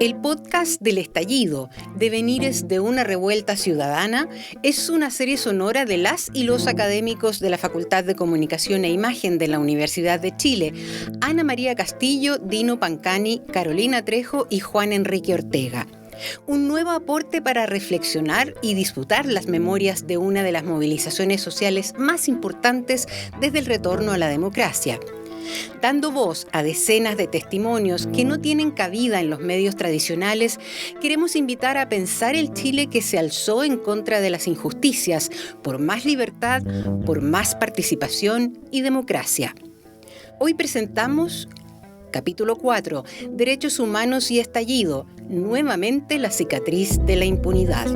El podcast del estallido, Devenires de una revuelta ciudadana, es una serie sonora de las y los académicos de la Facultad de Comunicación e Imagen de la Universidad de Chile, Ana María Castillo, Dino Pancani, Carolina Trejo y Juan Enrique Ortega. Un nuevo aporte para reflexionar y disfrutar las memorias de una de las movilizaciones sociales más importantes desde el retorno a la democracia. Dando voz a decenas de testimonios que no tienen cabida en los medios tradicionales, queremos invitar a pensar el Chile que se alzó en contra de las injusticias, por más libertad, por más participación y democracia. Hoy presentamos capítulo 4, Derechos Humanos y Estallido, nuevamente la cicatriz de la impunidad.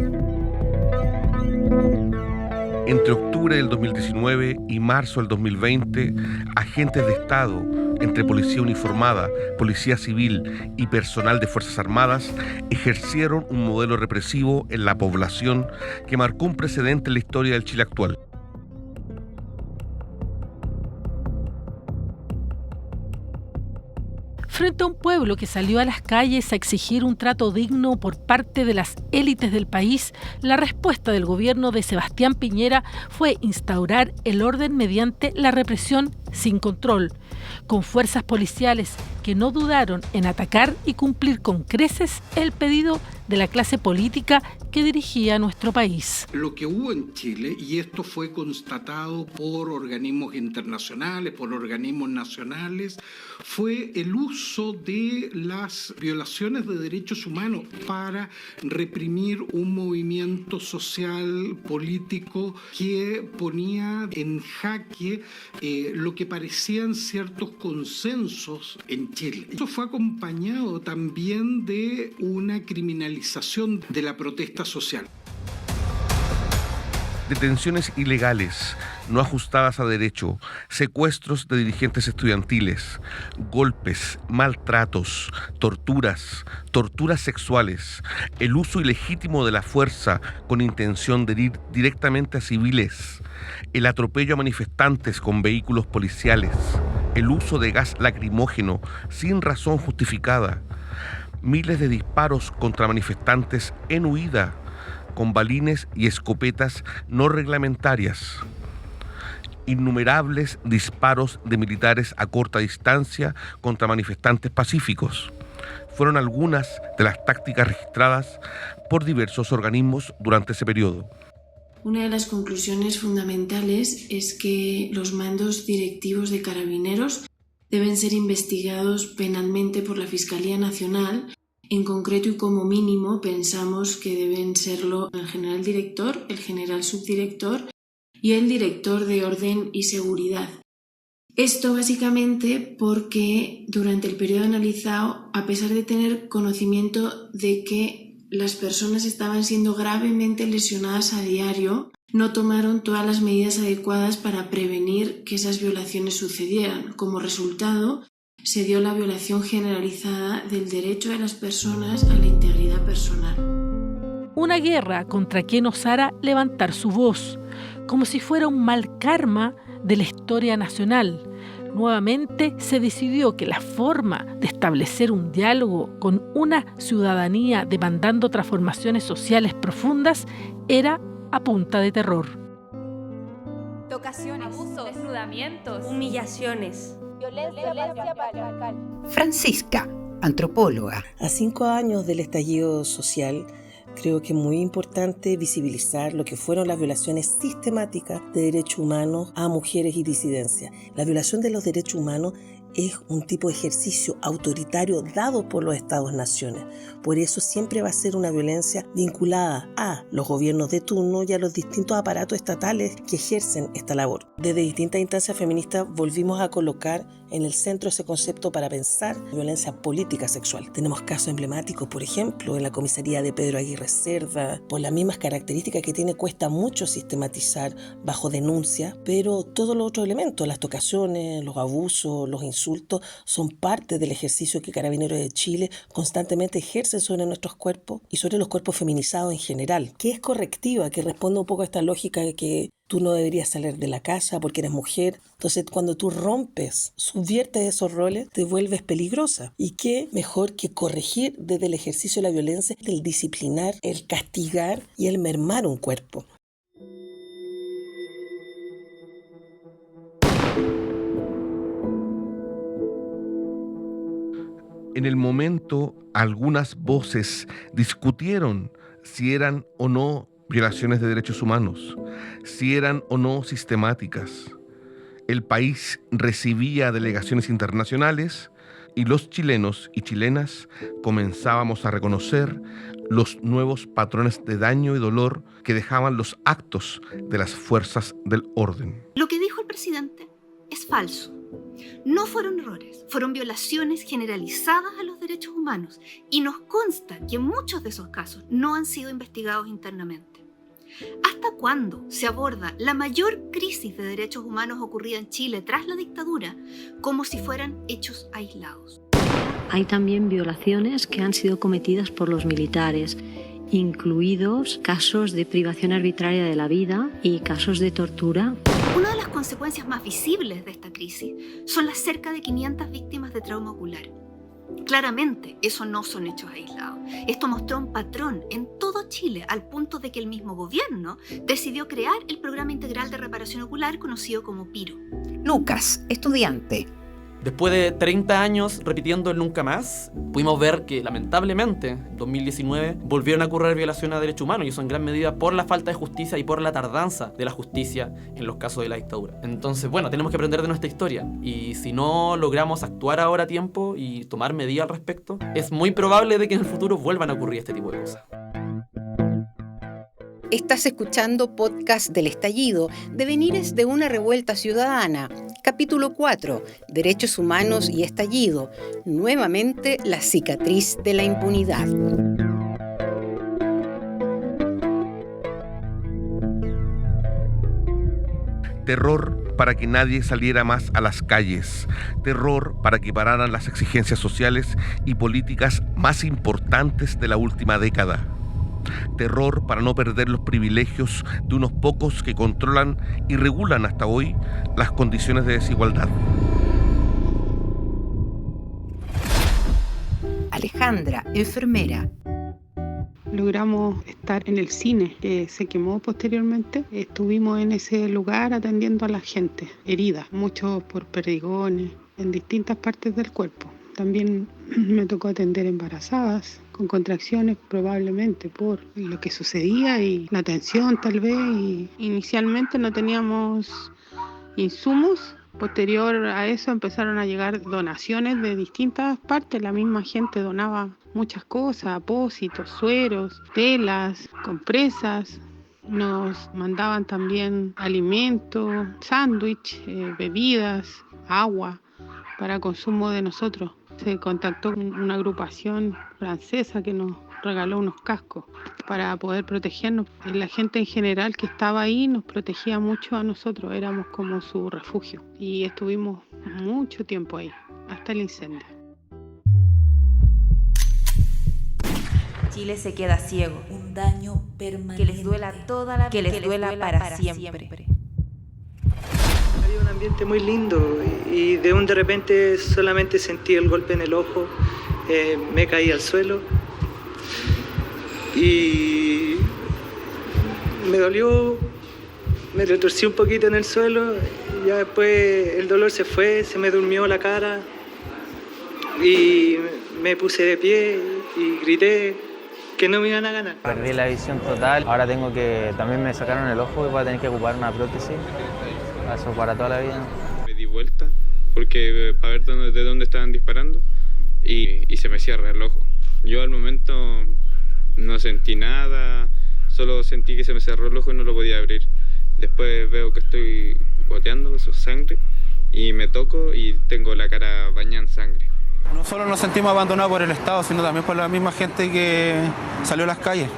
Entre octubre del 2019 y marzo del 2020, agentes de Estado, entre policía uniformada, policía civil y personal de Fuerzas Armadas, ejercieron un modelo represivo en la población que marcó un precedente en la historia del Chile actual. Frente a un pueblo que salió a las calles a exigir un trato digno por parte de las élites del país, la respuesta del gobierno de Sebastián Piñera fue instaurar el orden mediante la represión sin control, con fuerzas policiales que no dudaron en atacar y cumplir con creces el pedido de la clase política que dirigía nuestro país. Lo que hubo en Chile, y esto fue constatado por organismos internacionales, por organismos nacionales, fue el uso de las violaciones de derechos humanos para reprimir un movimiento social, político, que ponía en jaque lo que parecían ciertos consensos en Chile. Esto fue acompañado también de una criminalización de la protesta social. Detenciones ilegales, no ajustadas a derecho, secuestros de dirigentes estudiantiles, golpes, maltratos, torturas sexuales, el uso ilegítimo de la fuerza con intención de herir directamente a civiles, el atropello a manifestantes con vehículos policiales, el uso de gas lacrimógeno sin razón justificada, miles de disparos contra manifestantes en huida, con balines y escopetas no reglamentarias, innumerables disparos de militares a corta distancia contra manifestantes pacíficos. Fueron algunas de las tácticas registradas por diversos organismos durante ese periodo. Una de las conclusiones fundamentales es que los mandos directivos de Carabineros deben ser investigados penalmente por la Fiscalía Nacional. En concreto y como mínimo pensamos que deben serlo el general director, el general subdirector y el director de Orden y Seguridad. Esto básicamente porque durante el periodo analizado, a pesar de tener conocimiento de que las personas estaban siendo gravemente lesionadas a diario, no tomaron todas las medidas adecuadas para prevenir que esas violaciones sucedieran. Como resultado, se dio la violación generalizada del derecho de las personas a la integridad personal. Una guerra contra quien osara levantar su voz, como si fuera un mal karma de la historia nacional. Nuevamente se decidió que la forma de establecer un diálogo con una ciudadanía demandando transformaciones sociales profundas era a punta de terror. Tocaciones, abusos, desnudamientos, humillaciones. Violencia patriarcal. Francisca, antropóloga. A 5 años del estallido social, creo que es muy importante visibilizar lo que fueron las violaciones sistemáticas de derechos humanos a mujeres y disidencias. La violación de los derechos humanos es un tipo de ejercicio autoritario dado por los Estados-naciones. Por eso siempre va a ser una violencia vinculada a los gobiernos de turno y a los distintos aparatos estatales que ejercen esta labor. Desde distintas instancias feministas volvimos a colocar en el centro ese concepto para pensar violencia política sexual. Tenemos casos emblemáticos, por ejemplo, en la comisaría de Pedro Aguirre Cerda. Por las mismas características que tiene, cuesta mucho sistematizar bajo denuncia, pero todos los otros elementos, las tocaciones, los abusos, los insultos, insultos son parte del ejercicio que Carabineros de Chile constantemente ejerce sobre nuestros cuerpos y sobre los cuerpos feminizados en general, que es correctiva, que responde un poco a esta lógica de que tú no deberías salir de la casa porque eres mujer. Entonces, cuando tú rompes, subviertes esos roles, te vuelves peligrosa. ¿Y qué mejor que corregir desde el ejercicio de la violencia, el disciplinar, el castigar y el mermar un cuerpo? En el momento, algunas voces discutieron si eran o no violaciones de derechos humanos, si eran o no sistemáticas. El país recibía delegaciones internacionales y los chilenos y chilenas comenzábamos a reconocer los nuevos patrones de daño y dolor que dejaban los actos de las fuerzas del orden. Lo que dijo el presidente es falso. No fueron errores, fueron violaciones generalizadas a los derechos humanos y nos consta que muchos de esos casos no han sido investigados internamente. ¿Hasta cuándo se aborda la mayor crisis de derechos humanos ocurrida en Chile tras la dictadura como si fueran hechos aislados? Hay también violaciones que han sido cometidas por los militares, incluidos casos de privación arbitraria de la vida y casos de tortura. Una de las consecuencias más visibles de esta crisis son las cerca de 500 víctimas de trauma ocular. Claramente, eso no son hechos aislados. Esto mostró un patrón en todo Chile, al punto de que el mismo gobierno decidió crear el Programa Integral de Reparación Ocular, conocido como PIRO. Lucas, estudiante. Después de 30 años repitiendo el nunca más, pudimos ver que lamentablemente en 2019 volvieron a ocurrir violaciones a derechos humanos, y eso en gran medida por la falta de justicia y por la tardanza de la justicia en los casos de la dictadura. Entonces, bueno, tenemos que aprender de nuestra historia, y si no logramos actuar ahora a tiempo y tomar medidas al respecto, es muy probable de que en el futuro vuelvan a ocurrir este tipo de cosas. Estás escuchando podcast del Estallido, Devenires de una revuelta ciudadana, capítulo 4, Derechos Humanos y Estallido, nuevamente la cicatriz de la impunidad. Terror para que nadie saliera más a las calles. Terror para que pararan las exigencias sociales y políticas más importantes de la última década. Terror para no perder los privilegios de unos pocos que controlan y regulan hasta hoy las condiciones de desigualdad. Alejandra, enfermera. Logramos estar en el cine que se quemó posteriormente. Estuvimos en ese lugar atendiendo a la gente herida, muchos por perdigones en distintas partes del cuerpo. También me tocó atender embarazadas con contracciones, probablemente por lo que sucedía y la tensión tal vez. Y inicialmente no teníamos insumos. Posterior a eso empezaron a llegar donaciones de distintas partes. La misma gente donaba muchas cosas, apósitos, sueros, telas, compresas. Nos mandaban también alimentos, sándwich, bebidas, agua para consumo de nosotros. Se contactó con una agrupación francesa que nos regaló unos cascos para poder protegernos. La gente en general que estaba ahí nos protegía mucho a nosotros, éramos como su refugio. Y estuvimos mucho tiempo ahí, hasta el incendio. Chile se queda ciego. Un daño permanente. Que les duela que les duela para siempre. Había un ambiente muy lindo y de repente solamente sentí el golpe en el ojo, me caí al suelo y me dolió, me retorcí un poquito en el suelo, ya después el dolor se fue, se me durmió la cara y me puse de pie y grité que no me iban a ganar. Perdí la visión total, ahora también me sacaron el ojo y voy a tener que ocupar una prótesis. Eso para toda la vida. Me di vuelta porque para ver de dónde estaban disparando y se me cierra el ojo. Yo al momento no sentí nada, solo sentí que se me cerró el ojo y no lo podía abrir. Después veo que estoy goteando, eso es sangre, y me toco y tengo la cara bañada en sangre. No solo nos sentimos abandonados por el Estado, sino también por la misma gente que salió a las calles.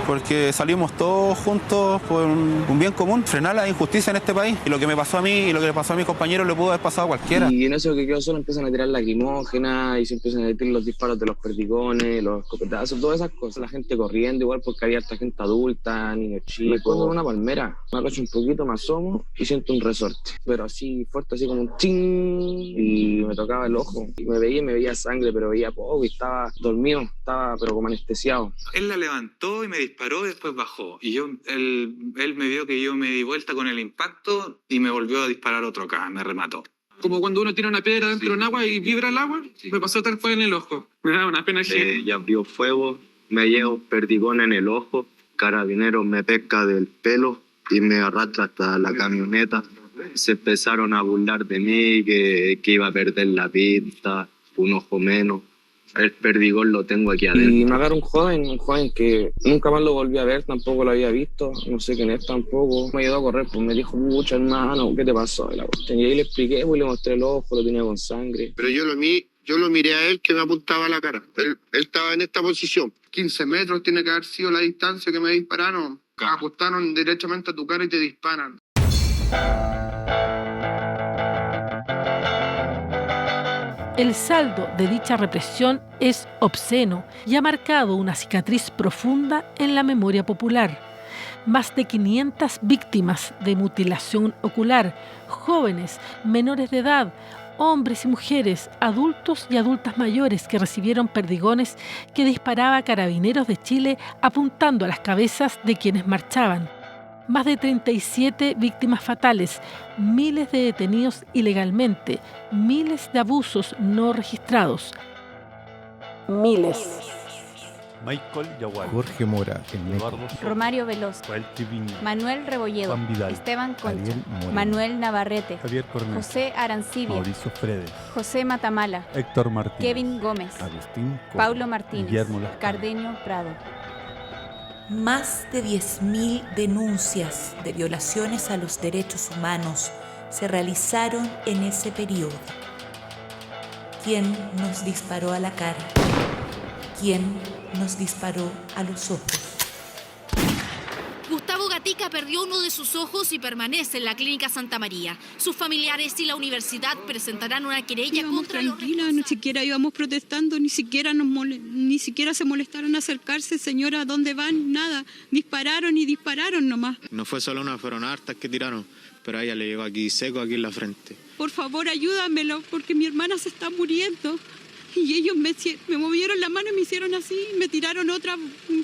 porque salimos todos juntos por un bien común, frenar la injusticia en este país. Y lo que me pasó a mí y lo que le pasó a mis compañeros le pudo haber pasado a cualquiera. Y en eso que quedó solo empiezan a tirar lacrimógenas y se empiezan a tirar los disparos de los perdigones, los escopetazos, todas esas cosas. La gente corriendo igual porque había harta gente adulta, niños chicos. Me escondo en una palmera, me agacho un poquito, me asomo y siento un resorte. Pero así fuerte, así como un ching, y me tocaba el ojo. Y me veía sangre, pero veía poco y estaba dormido, estaba pero como anestesiado. Él la levantó y me disparó y después bajó. Y él me vio que yo me di vuelta con el impacto y me volvió a disparar otro acá, me remató. Como cuando uno tira una piedra dentro de un agua y vibra el agua, me pasó tal cual en el ojo. Me da una pena que... Ya abrió fuego, me llevo perdigón en el ojo, Carabineros me pesca del pelo y me arrastra hasta la camioneta. Se empezaron a burlar de mí, que iba a perder la pista, un ojo menos. El perdigón lo tengo aquí adentro. Y me agarra un joven que nunca más lo volví a ver, tampoco lo había visto, no sé quién es tampoco. Me ayudó a correr, pues me dijo, mucho hermano, ¿qué te pasó? Y ahí le expliqué, pues le mostré el ojo, lo tenía con sangre. Pero yo lo miré a él que me apuntaba a la cara. Él estaba en esta posición. 15 metros tiene que haber sido la distancia que me dispararon. Apostaron derechamente a tu cara y te disparan. El saldo de dicha represión es obsceno y ha marcado una cicatriz profunda en la memoria popular. Más de 500 víctimas de mutilación ocular, jóvenes, menores de edad, hombres y mujeres, adultos y adultas mayores que recibieron perdigones que disparaba Carabineros de Chile apuntando a las cabezas de quienes marchaban. Más de 37 víctimas fatales, miles de detenidos ilegalmente, miles de abusos no registrados. Miles. Michael Yagual, Jorge Mora, Eduardo Romario Veloz, Manuel Rebolledo, Juan Vidal, Esteban Concha, Manuel Navarrete, Javier Cornet, José Arancibia, Mauricio Fredes, José Matamala, Héctor Martínez, Kevin Gómez, Agustín Córdoba, Paulo Martínez, Guillermo Lascano, Cardenio Prado. Más de 10.000 denuncias de violaciones a los derechos humanos se realizaron en ese periodo. ¿Quién nos disparó a la cara? ¿Quién nos disparó a los ojos? Gustavo Gatica perdió uno de sus ojos y permanece en la Clínica Santa María. Sus familiares y la universidad presentarán una querella contra los responsables. Ni siquiera íbamos protestando, ni siquiera se molestaron a acercarse. Señora, ¿a dónde van? Nada. Dispararon y dispararon nomás. No fue solo una, fueron hartas que tiraron, pero a ella le llegó aquí seco, aquí en la frente. Por favor, ayúdamelo, porque mi hermana se está muriendo. Y ellos me movieron la mano y me hicieron así, me tiraron otra,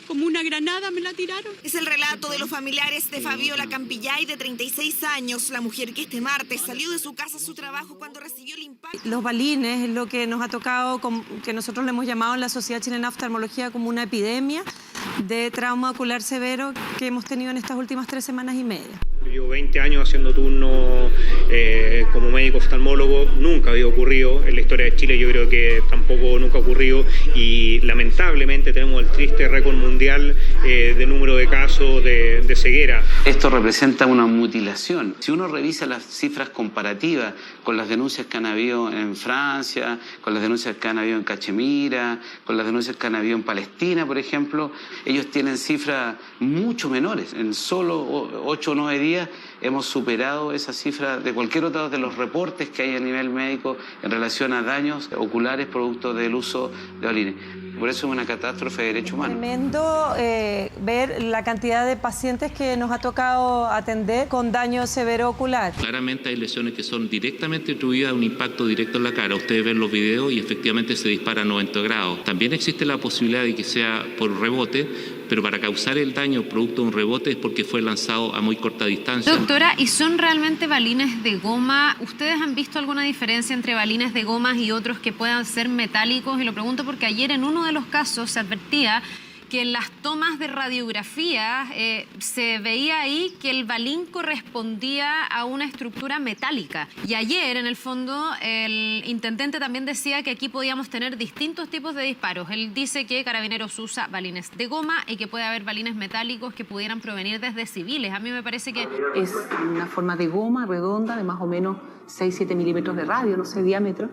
como una granada, me la tiraron. Es el relato de los familiares de Fabiola Campillay, de 36 años, la mujer que este martes salió de su casa a su trabajo cuando recibió el impacto. Los balines es lo que nos ha tocado, que nosotros le hemos llamado en la Sociedad Chilena de Oftalmología como una epidemia de trauma ocular severo que hemos tenido en estas últimas 3 semanas y media. Llevo 20 años haciendo turno como médico oftalmólogo, nunca había ocurrido en la historia de Chile, yo creo que tampoco nunca ha ocurrido y lamentablemente tenemos el triste récord mundial de número de casos de ceguera. Esto representa una mutilación. Si uno revisa las cifras comparativas con las denuncias que han habido en Francia, con las denuncias que han habido en Cachemira, con las denuncias que han habido en Palestina, por ejemplo, ellos tienen cifras mucho menores. En solo 8 o 9 días hemos superado esa cifra de cualquier otro de los reportes que hay a nivel médico en relación a daños oculares producto del uso de balines. Por eso es una catástrofe de derechos humanos. Tremendo ver la cantidad de pacientes que nos ha tocado atender con daño severo ocular. Claramente hay lesiones que son directamente atribuidas a un impacto directo en la cara. Ustedes ven los videos y efectivamente se dispara a 90 grados. También existe la posibilidad de que sea por rebote, pero para causar el daño producto de un rebote es porque fue lanzado a muy corta distancia. Doctora, ¿y son realmente balines de goma? ¿Ustedes han visto alguna diferencia entre balines de gomas y otros que puedan ser metálicos? Y lo pregunto porque ayer en uno de los casos se advertía que en las tomas de radiografía se veía ahí que el balín correspondía a una estructura metálica. Y ayer, en el fondo, el intendente también decía que aquí podíamos tener distintos tipos de disparos. Él dice que Carabineros usa balines de goma y que puede haber balines metálicos que pudieran provenir desde civiles. A mí me parece que es una forma de goma redonda de más o menos 6-7 milímetros de radio, no sé, diámetro,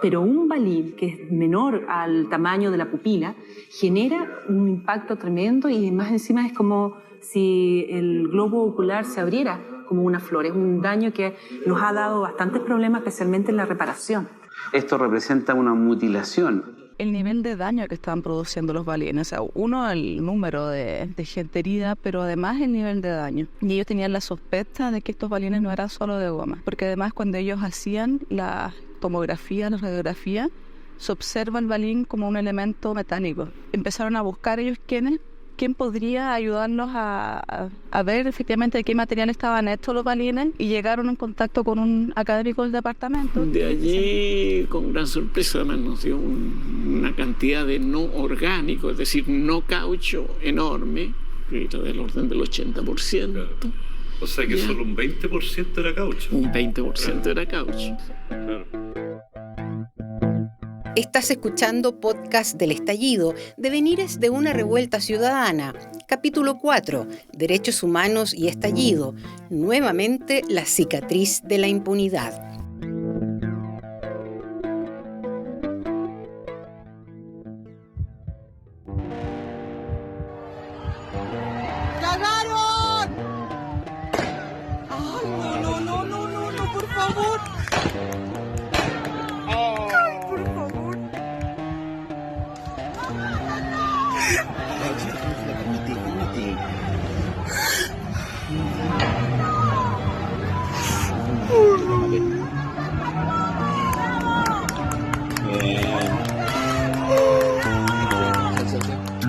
pero un balín que es menor al tamaño de la pupila genera un impacto tremendo y más encima es como si el globo ocular se abriera como una flor. Es un daño que nos ha dado bastantes problemas, especialmente en la reparación. Esto representa una mutilación. El nivel de daño que están produciendo los balines, o sea, uno, el número de gente herida, pero además el nivel de daño. Y ellos tenían la sospecha de que estos balines no eran solo de goma, porque además cuando ellos hacían la tomografía, la radiografía, se observa el balín como un elemento metálico. Empezaron a buscar ellos quién podría ayudarnos a ver efectivamente de qué material estaban hechos los balines y llegaron en contacto con un académico del departamento. De allí, con gran sorpresa, nos dio una cantidad de no orgánico, es decir, no caucho enorme, que era del orden del 80%. Claro. O sea que solo un 20% era caucho. Un 20% era caucho. Claro. Estás escuchando Podcast del Estallido, Devenires de una revuelta ciudadana, capítulo 4, Derechos Humanos y Estallido, nuevamente la cicatriz de la impunidad. ¡Cagaron! ¡Ay, no, por favor!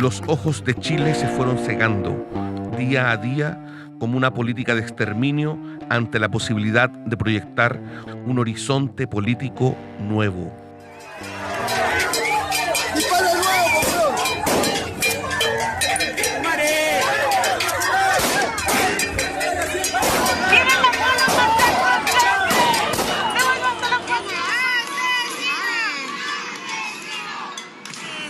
Los ojos de Chile se fueron cegando día a día como una política de exterminio ante la posibilidad de proyectar un horizonte político nuevo.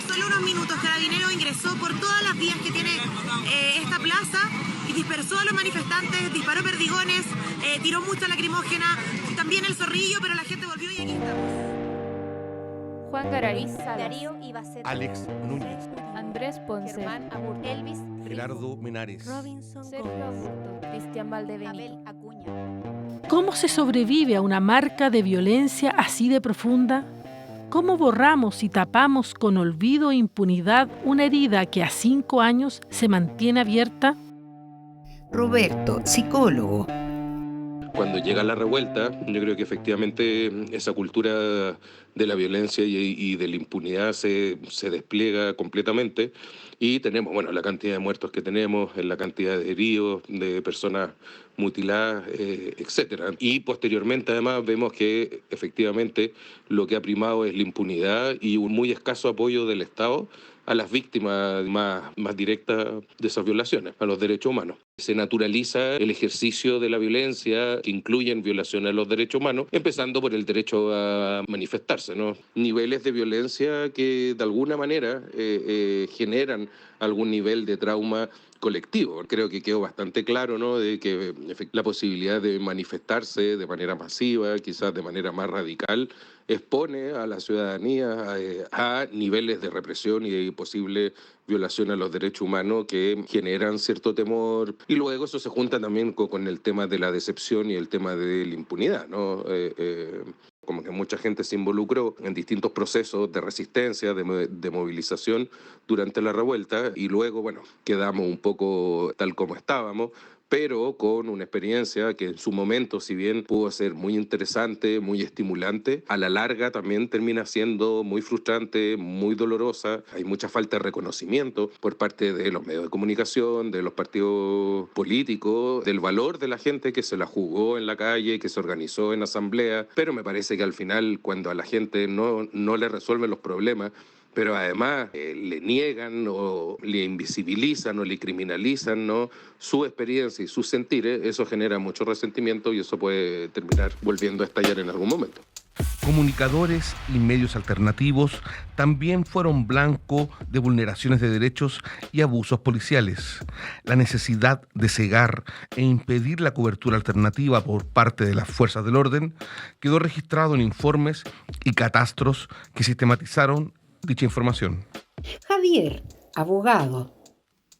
Solo unos minutos, Carabineros ingresó por todas las vías que tiene esta plaza y dispersó a los manifestantes, disparó perdigones, tiró mucha lacrimógena, también el zorrillo, pero la gente volvió y aquí estamos. Juan Garay, Darío Ibaceta, Alex Núñez, Andrés Ponce, Germán Aburto, Elvis, Gerardo Menares, Robinson, Sergio Aburto, Cristian Valdebenito, Abel Acuña. ¿Cómo se sobrevive a una marca de violencia así de profunda? ¿Cómo borramos y tapamos con olvido e impunidad una herida que a 5 años se mantiene abierta? Roberto, psicólogo. Cuando llega la revuelta, yo creo que efectivamente esa cultura de la violencia y de la impunidad se despliega completamente y tenemos, bueno, la cantidad de muertos que tenemos, la cantidad de heridos, de personas mutiladas, etcétera. Y posteriormente además vemos que efectivamente lo que ha primado es la impunidad y un muy escaso apoyo del Estado a las víctimas más directas de esas violaciones, a los derechos humanos. Se naturaliza el ejercicio de la violencia que incluyen violaciones a los derechos humanos, empezando por el derecho a manifestarse, ¿no? Niveles de violencia que de alguna manera generan algún nivel de trauma colectivo. Creo que quedó bastante claro, ¿no?, de que la posibilidad de manifestarse de manera masiva, quizás de manera más radical, expone a la ciudadanía a niveles de represión y de posible violación a los derechos humanos que generan cierto temor. Y luego eso se junta también con el tema de la decepción y el tema de la impunidad, ¿no? Como que mucha gente se involucró en distintos procesos de resistencia, de movilización durante la revuelta y luego, bueno, quedamos un poco tal como estábamos, pero con una experiencia que en su momento, si bien pudo ser muy interesante, muy estimulante, a la larga también termina siendo muy frustrante, muy dolorosa. Hay mucha falta de reconocimiento por parte de los medios de comunicación, de los partidos políticos, del valor de la gente que se la jugó en la calle, que se organizó en asamblea, pero me parece que al final, cuando a la gente no le resuelven los problemas, pero además le niegan o le invisibilizan o le criminalizan, ¿no?, su experiencia y sus sentires, eso genera mucho resentimiento y eso puede terminar volviendo a estallar en algún momento. Comunicadores y medios alternativos también fueron blanco de vulneraciones de derechos y abusos policiales. La necesidad de cegar e impedir la cobertura alternativa por parte de las fuerzas del orden quedó registrado en informes y catastros que sistematizaron dicha información. Javier, abogado.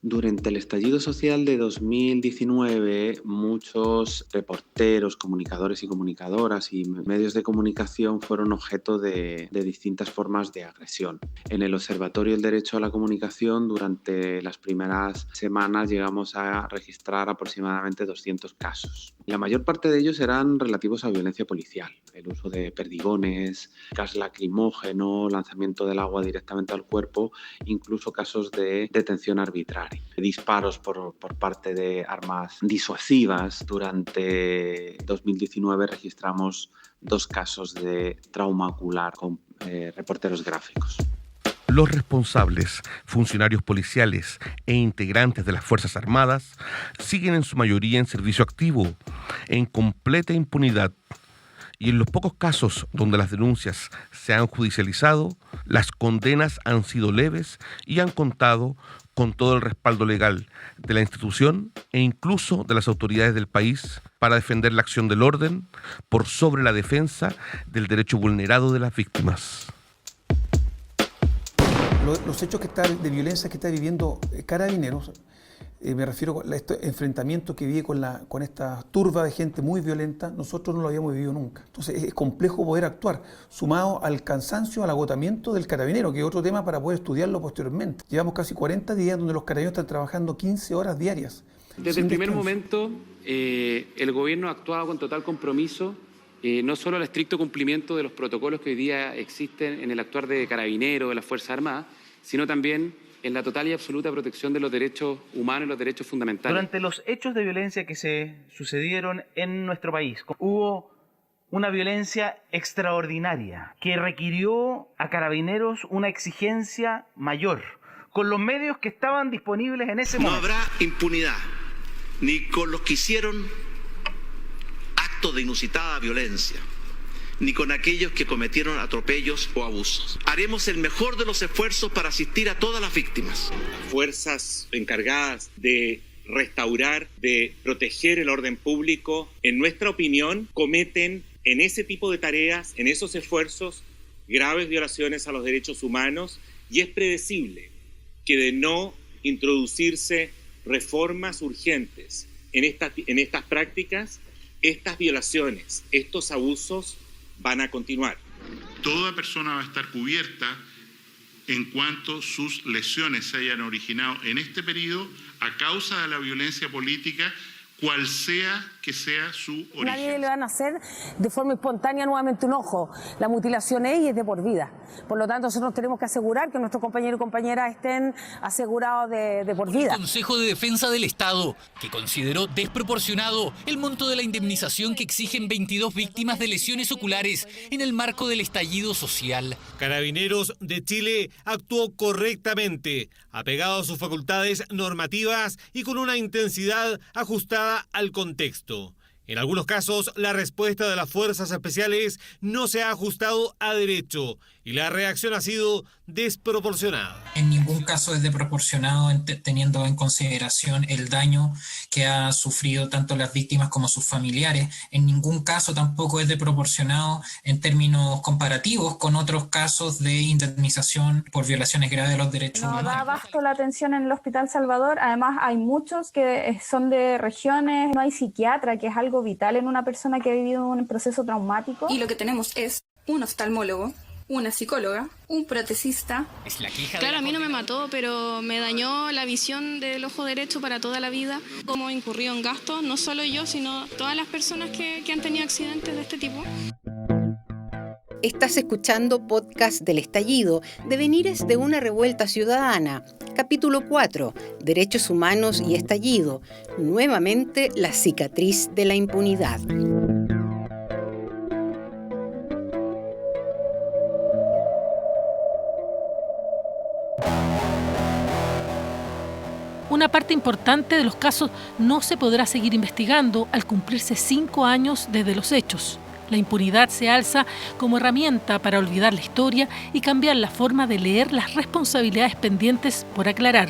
Durante el estallido social de 2019, muchos reporteros, comunicadores y comunicadoras y medios de comunicación fueron objeto de distintas formas de agresión. En el Observatorio del Derecho a la Comunicación, durante las primeras semanas llegamos a registrar aproximadamente 200 casos. La mayor parte de ellos eran relativos a violencia policial, el uso de perdigones, gas lacrimógeno, lanzamiento del agua directamente al cuerpo, incluso casos de detención arbitraria. Disparos por parte de armas disuasivas. Durante 2019 registramos 2 casos de trauma ocular con reporteros gráficos. Los responsables, funcionarios policiales e integrantes de las Fuerzas Armadas siguen en su mayoría en servicio activo, en completa impunidad. Y en los pocos casos donde las denuncias se han judicializado, las condenas han sido leves y han contado con todo el respaldo legal de la institución e incluso de las autoridades del país para defender la acción del orden por sobre la defensa del derecho vulnerado de las víctimas. Los hechos de violencia que está viviendo Carabineros, me refiero a este enfrentamiento que vive con esta turba de gente muy violenta, nosotros no lo habíamos vivido nunca. Entonces es complejo poder actuar, sumado al cansancio, al agotamiento del carabinero, que es otro tema para poder estudiarlo posteriormente. Llevamos casi 40 días donde los carabineros están trabajando 15 horas diarias. Desde el primer momento, el gobierno ha actuado con total compromiso, no solo al estricto cumplimiento de los protocolos que hoy día existen en el actuar de Carabineros, de las Fuerzas Armadas, sino también en la total y absoluta protección de los derechos humanos y los derechos fundamentales. Durante los hechos de violencia que se sucedieron en nuestro país, hubo una violencia extraordinaria que requirió a Carabineros una exigencia mayor, con los medios que estaban disponibles en ese momento. No habrá impunidad, ni con los que hicieron actos de inusitada violencia, ni con aquellos que cometieron atropellos o abusos. Haremos el mejor de los esfuerzos para asistir a todas las víctimas. Las fuerzas encargadas de restaurar, de proteger el orden público, en nuestra opinión, cometen en ese tipo de tareas, en esos esfuerzos, graves violaciones a los derechos humanos, y es predecible que de no introducirse reformas urgentes en estas prácticas, estas violaciones, estos abusos van a continuar. Toda persona va a estar cubierta en cuanto sus lesiones se hayan originado en este periodo a causa de la violencia política, cual sea que sea su origen. Nadie le van a hacer de forma espontánea nuevamente un ojo. La mutilación es de por vida. Por lo tanto, nosotros tenemos que asegurar que nuestros compañeros y compañeras estén asegurados de por vida. El Consejo de Defensa del Estado, que consideró desproporcionado el monto de la indemnización que exigen 22 víctimas de lesiones oculares en el marco del estallido social. Carabineros de Chile actuó correctamente, apegado a sus facultades normativas y con una intensidad ajustada al contexto. En algunos casos, la respuesta de las fuerzas especiales no se ha ajustado a derecho y la reacción ha sido desproporcionada. En ningún caso es desproporcionado teniendo en consideración el daño que han sufrido tanto las víctimas como sus familiares. En ningún caso tampoco es desproporcionado en términos comparativos con otros casos de indemnización por violaciones graves de los derechos humanos. No da abasto la atención en el Hospital Salvador. Además, hay muchos que son de regiones. No hay psiquiatra, que es algo vital en una persona que ha vivido un proceso traumático. Y lo que tenemos es un oftalmólogo, una psicóloga, un protecista. Claro, a mí no me mató, pero me dañó la visión del ojo derecho para toda la vida. Como incurrió en gastos, no solo yo, sino todas las personas que han tenido accidentes de este tipo. Estás escuchando podcast del estallido, Devenires de una revuelta ciudadana. Capítulo 4, Derechos humanos y estallido. Nuevamente la cicatriz de la impunidad. Una parte importante de los casos no se podrá seguir investigando al cumplirse 5 años desde los hechos. La impunidad se alza como herramienta para olvidar la historia y cambiar la forma de leer las responsabilidades pendientes por aclarar.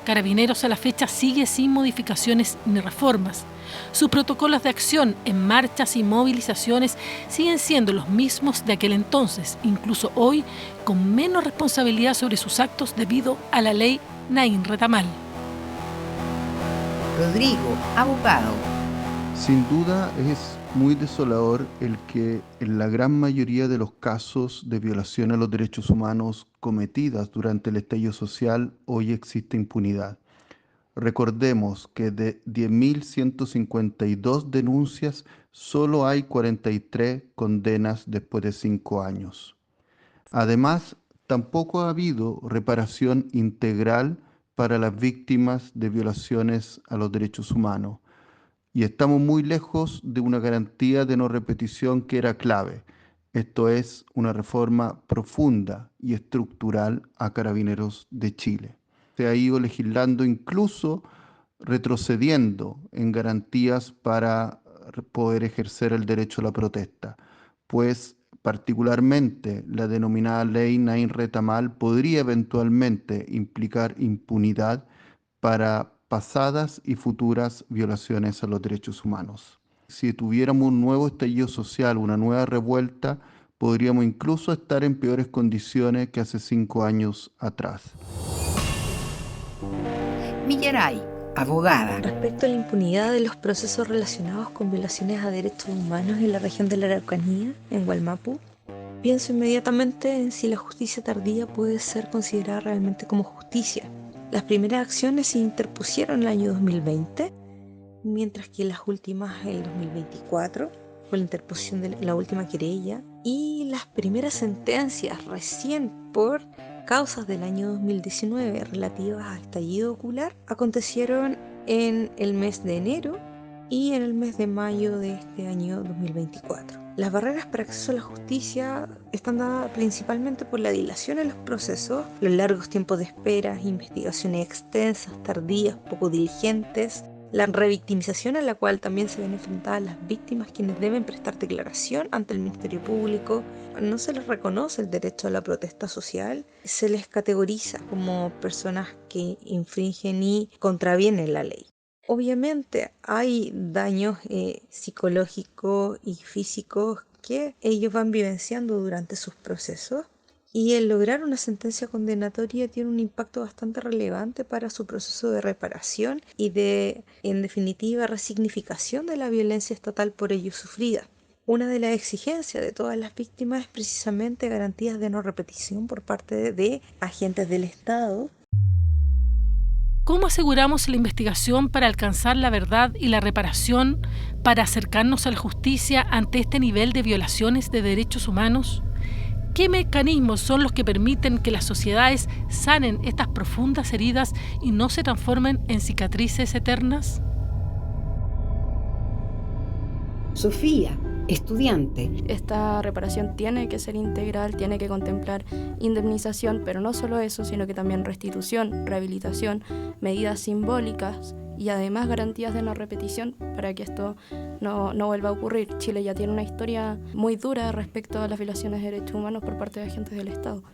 Carabineros a la fecha sigue sin modificaciones ni reformas. Sus protocolos de acción en marchas y movilizaciones siguen siendo los mismos de aquel entonces, incluso hoy con menos responsabilidad sobre sus actos debido a la ley Nain Retamal. Rodrigo, abogado. Sin duda es muy desolador el que en la gran mayoría de los casos de violación a los derechos humanos cometidas durante el estallido social hoy existe impunidad. Recordemos que de 10.152 denuncias solo hay 43 condenas después de 5 años. Además, tampoco ha habido reparación integral para las víctimas de violaciones a los derechos humanos. Y estamos muy lejos de una garantía de no repetición que era clave. Esto es una reforma profunda y estructural a Carabineros de Chile. Se ha ido legislando, incluso retrocediendo en garantías para poder ejercer el derecho a la protesta, pues particularmente la denominada ley Nain Retamal podría eventualmente implicar impunidad para pasadas y futuras violaciones a los derechos humanos. Si tuviéramos un nuevo estallido social, una nueva revuelta, podríamos incluso estar en peores condiciones que hace 5 años atrás. Millaray, abogada. Respecto a la impunidad de los procesos relacionados con violaciones a derechos humanos en la región de la Araucanía, en Wallmapu, pienso inmediatamente en si la justicia tardía puede ser considerada realmente como justicia. Las primeras acciones se interpusieron en el año 2020, mientras que las últimas en el 2024, con la interposición de la última querella, y las primeras sentencias recién por causas del año 2019 relativas a estallido ocular acontecieron en el mes de enero y en el mes de mayo de este año 2024. Las barreras para acceso a la justicia están dadas principalmente por la dilación en los procesos, los largos tiempos de espera, investigaciones extensas, tardías, poco diligentes, la revictimización a la cual también se ven enfrentadas las víctimas quienes deben prestar declaración ante el Ministerio Público. No se les reconoce el derecho a la protesta social, se les categoriza como personas que infringen y contravienen la ley. Obviamente hay daños psicológicos y físicos que ellos van vivenciando durante sus procesos y el lograr una sentencia condenatoria tiene un impacto bastante relevante para su proceso de reparación y de, en definitiva, resignificación de la violencia estatal por ellos sufrida. Una de las exigencias de todas las víctimas es precisamente garantías de no repetición por parte de agentes del Estado. ¿Cómo aseguramos la investigación para alcanzar la verdad y la reparación para acercarnos a la justicia ante este nivel de violaciones de derechos humanos? ¿Qué mecanismos son los que permiten que las sociedades sanen estas profundas heridas y no se transformen en cicatrices eternas? Sofía, estudiante. Esta reparación tiene que ser integral, tiene que contemplar indemnización, pero no solo eso, sino que también restitución, rehabilitación, medidas simbólicas y además garantías de no repetición para que esto no vuelva a ocurrir. Chile ya tiene una historia muy dura respecto a las violaciones de derechos humanos por parte de agentes del Estado.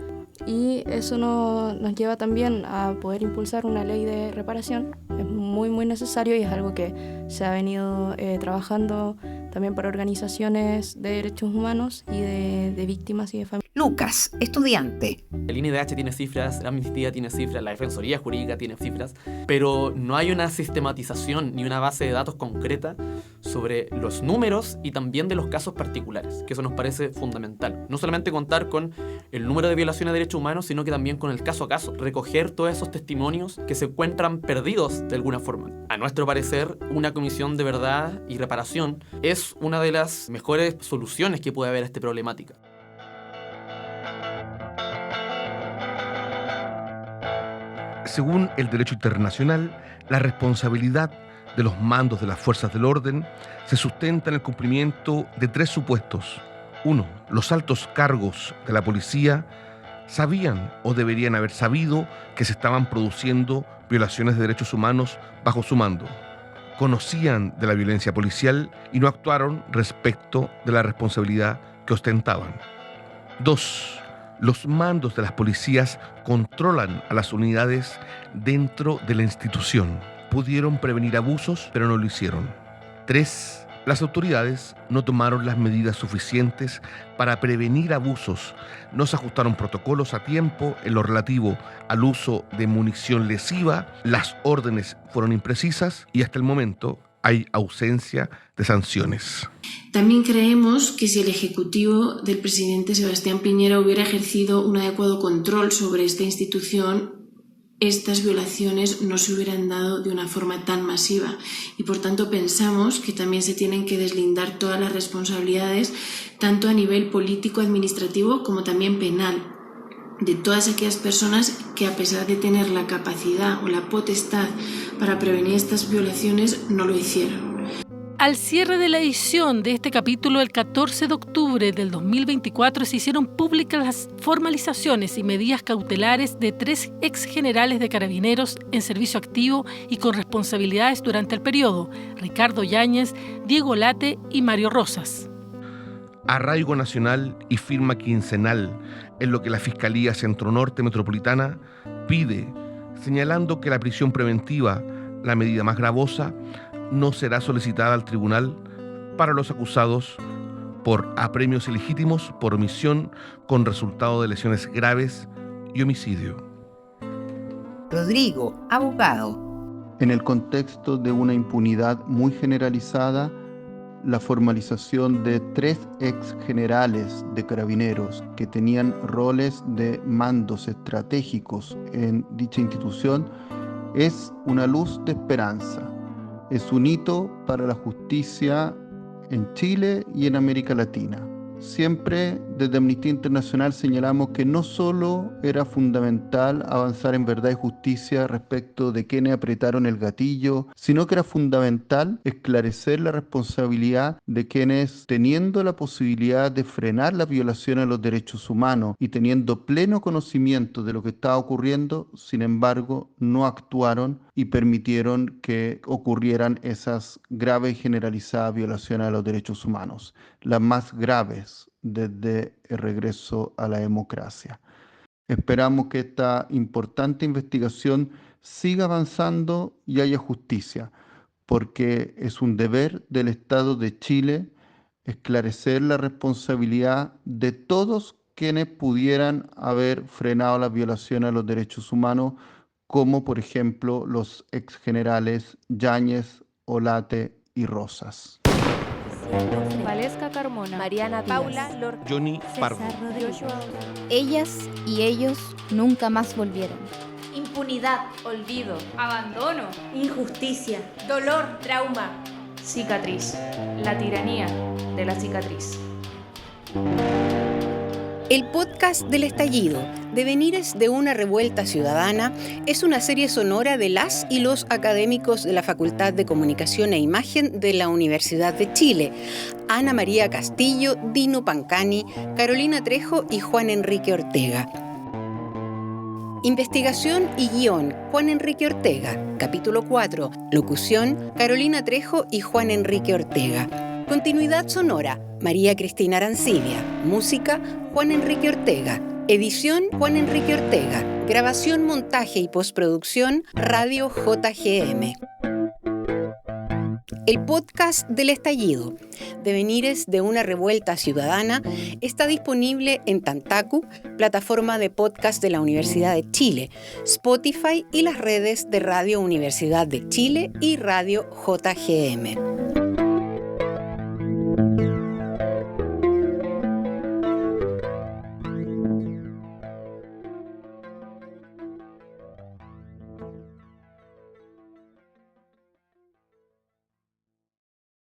Y eso nos lleva también a poder impulsar una ley de reparación. Es muy, muy necesario y es algo que se ha venido trabajando también por organizaciones de derechos humanos y de víctimas y de familias. Lucas, estudiante. El INDH tiene cifras, la Amnistía tiene cifras, la Defensoría Jurídica tiene cifras, pero no hay una sistematización ni una base de datos concreta sobre los números y también de los casos particulares, que eso nos parece fundamental. No solamente contar con el número de violaciones de derechos humanos, sino que también con el caso a caso, recoger todos esos testimonios que se encuentran perdidos de alguna forma. A nuestro parecer, una comisión de verdad y reparación es una de las mejores soluciones que puede haber a esta problemática. Según el derecho internacional, la responsabilidad de los mandos de las fuerzas del orden se sustenta en el cumplimiento de 3 supuestos. 1. Los altos cargos de la policía sabían o deberían haber sabido que se estaban produciendo violaciones de derechos humanos bajo su mando. conocían de la violencia policial y no actuaron respecto de la responsabilidad que ostentaban. 2. Los mandos de las policías controlan a las unidades dentro de la institución. Pudieron prevenir abusos, pero no lo hicieron. 3. Las autoridades no tomaron las medidas suficientes para prevenir abusos, no se ajustaron protocolos a tiempo en lo relativo al uso de munición lesiva, las órdenes fueron imprecisas y hasta el momento hay ausencia de sanciones. También creemos que si el Ejecutivo del presidente Sebastián Piñera hubiera ejercido un adecuado control sobre esta institución, estas violaciones no se hubieran dado de una forma tan masiva y por tanto pensamos que también se tienen que deslindar todas las responsabilidades, tanto a nivel político-administrativo como también penal, de todas aquellas personas que a pesar de tener la capacidad o la potestad para prevenir estas violaciones no lo hicieron. Al cierre de la edición de este capítulo, el 14 de octubre del 2024, se hicieron públicas las formalizaciones y medidas cautelares de 3 exgenerales de Carabineros en servicio activo y con responsabilidades durante el periodo: Ricardo Yáñez, Diego Late y Mario Rosas. Arraigo nacional y firma quincenal en lo que la Fiscalía Centro Norte Metropolitana pide, señalando que la prisión preventiva, la medida más gravosa, no será solicitada al tribunal para los acusados por apremios ilegítimos, por omisión con resultado de lesiones graves y homicidio. Rodrigo, abogado. En el contexto de una impunidad muy generalizada, la formalización de 3 ex generales de Carabineros que tenían roles de mandos estratégicos en dicha institución es una luz de esperanza. Es un hito para la justicia en Chile y en América Latina. Siempre desde Amnistía Internacional señalamos que no solo era fundamental avanzar en verdad y justicia respecto de quienes apretaron el gatillo, sino que era fundamental esclarecer la responsabilidad de quienes, teniendo la posibilidad de frenar la violación a los derechos humanos y teniendo pleno conocimiento de lo que estaba ocurriendo, sin embargo, no actuaron y permitieron que ocurrieran esas graves y generalizadas violaciones a los derechos humanos, las más graves desde el regreso a la democracia. Esperamos que esta importante investigación siga avanzando y haya justicia, porque es un deber del Estado de Chile esclarecer la responsabilidad de todos quienes pudieran haber frenado la violación a los derechos humanos, como por ejemplo los exgenerales Yáñez, Olate y Rosas. Valesca Carmona, Mariana Díaz, Paula Lorca, Johnny Pardo. Ellas y ellos nunca más volvieron. Impunidad, olvido, Abandono, injusticia, dolor, trauma, cicatriz, la tiranía de la cicatriz. El podcast del estallido, Devenires de una revuelta ciudadana, es una serie sonora de las y los académicos de la Facultad de Comunicación e Imagen de la Universidad de Chile: Ana María Castillo, Dino Pancani, Carolina Trejo y Juan Enrique Ortega. Investigación y guión, Juan Enrique Ortega. Capítulo 4. Locución, Carolina Trejo y Juan Enrique Ortega. Continuidad sonora, María Cristina Arancibia. Música, Juan Enrique Ortega. Edición, Juan Enrique Ortega. Grabación, montaje y postproducción, Radio JGM. El podcast del estallido, Devenires de una revuelta ciudadana, está disponible en Tantaku, plataforma de podcast de la Universidad de Chile, Spotify y las redes de Radio Universidad de Chile y Radio JGM.